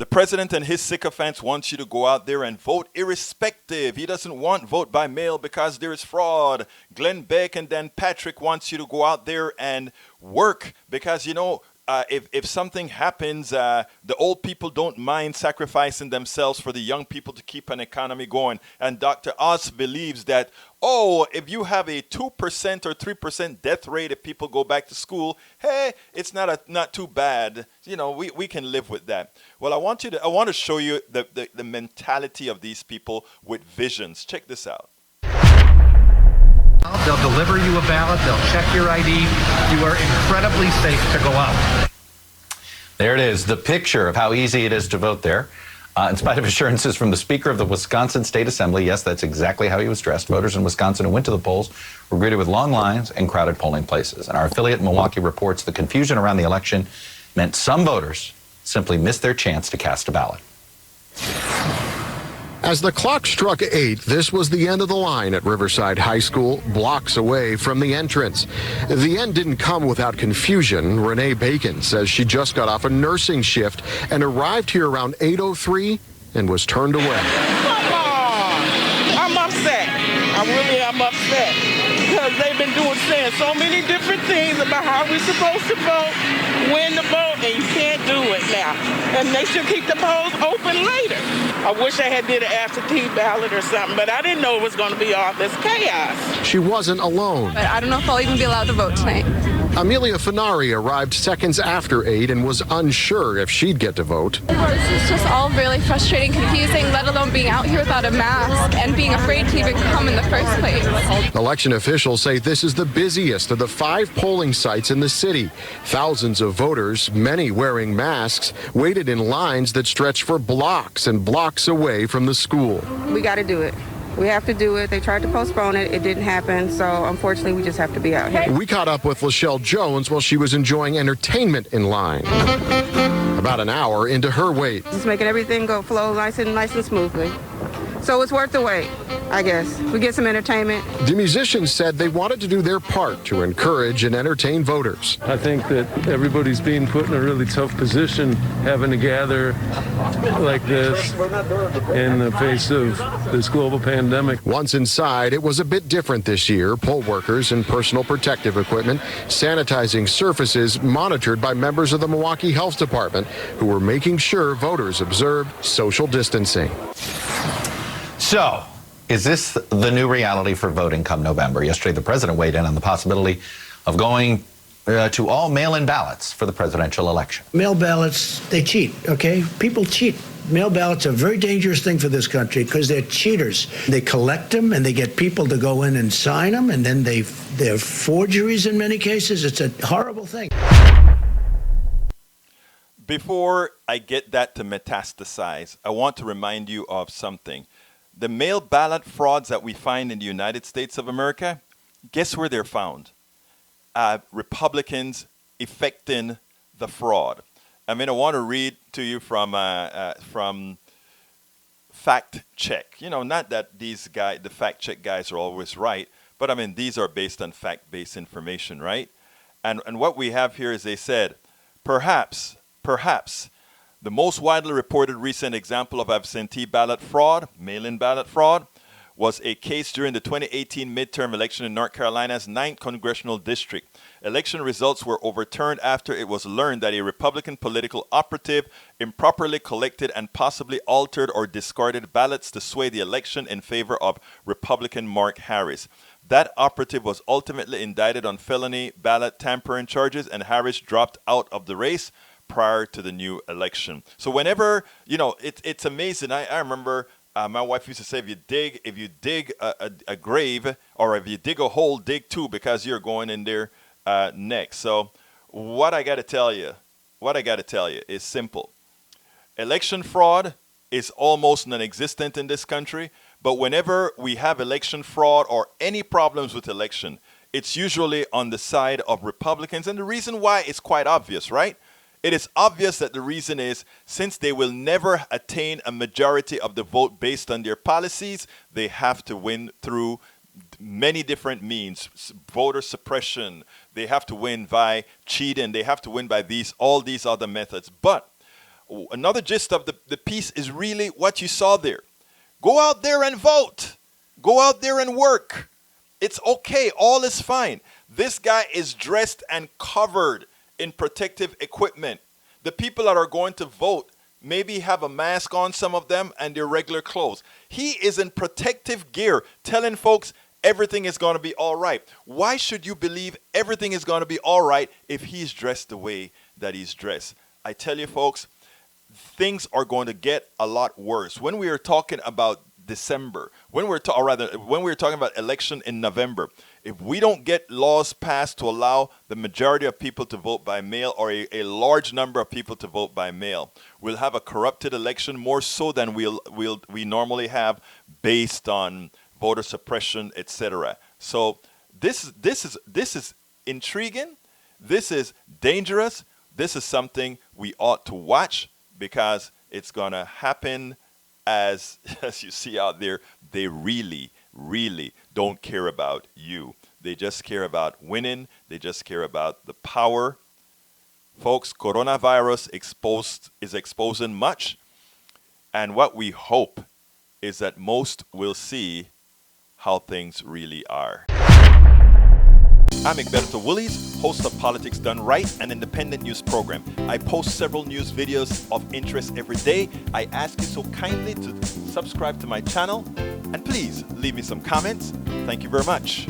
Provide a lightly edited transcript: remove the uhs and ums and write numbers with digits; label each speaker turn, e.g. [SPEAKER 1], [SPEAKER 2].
[SPEAKER 1] The president and his sycophants want you to go out there and vote irrespective. He doesn't want vote by mail because there is fraud. Glenn Beck and Dan Patrick wants you to go out there and work because, if something happens, the old people don't mind sacrificing themselves for the young people to keep an economy going. And Dr. Oz believes that, if you have a 2% or 3% death rate if people go back to school, hey, it's not too bad. We can live with that. Well, I want to show you the mentality of these people with visions. Check this out.
[SPEAKER 2] They'll deliver you a ballot. They'll check your ID. You are incredibly safe to go out.
[SPEAKER 3] There it is, the picture of how easy it is to vote there. In spite of assurances from the Speaker of the Wisconsin State Assembly, yes, that's exactly how he was dressed. Voters in Wisconsin who went to the polls were greeted with long lines and crowded polling places. And our affiliate in Milwaukee reports the confusion around the election meant some voters simply missed their chance to cast a ballot.
[SPEAKER 4] As the clock struck 8, this was the end of the line at Riverside High School, blocks away from the entrance. The end didn't come without confusion. Renee Bacon says she just got off a nursing shift and arrived here around 8:03 and was turned away.
[SPEAKER 5] Come on! I'm upset. I really am upset because they've been saying so many different things about how we're supposed to vote, when to vote, and you can't do it now. And they should keep the polls open later. I wish I had did an absentee ballot or something, but I didn't know it was going to be all this chaos.
[SPEAKER 4] She wasn't alone.
[SPEAKER 6] But I don't know if I'll even be allowed to vote tonight.
[SPEAKER 4] Amelia Finari arrived seconds after 8 and was unsure if she'd get to vote.
[SPEAKER 6] It's just all really frustrating, confusing, let alone being out here without a mask and being afraid to even come in the first place.
[SPEAKER 4] Election officials say this is the busiest of the 5 polling sites in the city. Thousands of voters, many wearing masks, waited in lines that stretched for blocks and blocks away from the school.
[SPEAKER 7] We got to do it. We have to do it. They tried to postpone it. It didn't happen. So unfortunately, we just have to be out here.
[SPEAKER 4] We caught up with Lachelle Jones while she was enjoying entertainment in line. About an hour into her wait.
[SPEAKER 7] Just making everything flow nice and smoothly. So it's worth the wait, I guess. We get some entertainment.
[SPEAKER 4] The musicians said they wanted to do their part to encourage and entertain voters.
[SPEAKER 8] I think that everybody's being put in a really tough position having to gather like this in the face of this global pandemic.
[SPEAKER 4] Once inside, it was a bit different this year. Poll workers in personal protective equipment, sanitizing surfaces monitored by members of the Milwaukee Health Department who were making sure voters observed social distancing.
[SPEAKER 3] So, is this the new reality for voting come November? Yesterday, the president weighed in on the possibility of going to all mail-in ballots for the presidential election.
[SPEAKER 9] Mail ballots, they cheat, okay? People cheat. Mail ballots are a very dangerous thing for this country because they're cheaters. They collect them and they get people to go in and sign them, and then they're forgeries in many cases. It's a horrible thing.
[SPEAKER 1] Before I get that to metastasize, I want to remind you of something. The mail ballot frauds that we find in the United States of America, guess where they're found? Republicans effecting the fraud. I mean, I want to read to you from Fact Check. Not that the fact check guys are always right, but I mean, these are based on fact-based information, right? And what we have here is they said, perhaps, the most widely reported recent example of absentee ballot fraud, mail-in ballot fraud, was a case during the 2018 midterm election in North Carolina's 9th congressional district. Election results were overturned after it was learned that a Republican political operative improperly collected and possibly altered or discarded ballots to sway the election in favor of Republican Mark Harris. That operative was ultimately indicted on felony ballot tampering charges, and Harris dropped out of the race prior to the new election. So whenever, it's amazing. I remember my wife used to say, if you dig a grave, or if you dig a hole, dig two, because you're going in there next. So what I got to tell you is simple. Election fraud is almost non-existent in this country, but whenever we have election fraud or any problems with election, it's usually on the side of Republicans. And the reason why is quite obvious, right? It is obvious that the reason is, since they will never attain a majority of the vote based on their policies, they have to win through many different means. Voter suppression, they have to win by cheating, they have to win by all these other methods. But another gist of the piece is really what you saw there. Go out there and vote. Go out there and work. It's okay. All is fine. This guy is dressed and covered in protective equipment. The people that are going to vote maybe have a mask on, some of them, and their regular clothes. He is in protective gear, telling folks everything is going to be all right. Why should you believe everything is going to be all right if he's dressed the way that he's dressed? I tell you, folks, things are going to get a lot worse. When we are talking about December, when we're talking about election in November, if we don't get laws passed to allow the majority of people to vote by mail, or a large number of people to vote by mail, we'll have a corrupted election, more so than we normally have, based on voter suppression, etc. So this is intriguing. This is dangerous. This is something we ought to watch, because it's gonna happen as you see out there. They really don't care about you. They just care about winning. They just care about the power. Folks, coronavirus is exposing much. And what we hope is that most will see how things really are. I'm Egberto Willies, host of Politics Done Right, an independent news program. I post several news videos of interest every day. I ask you so kindly to subscribe to my channel, and please leave me some comments. Thank you very much.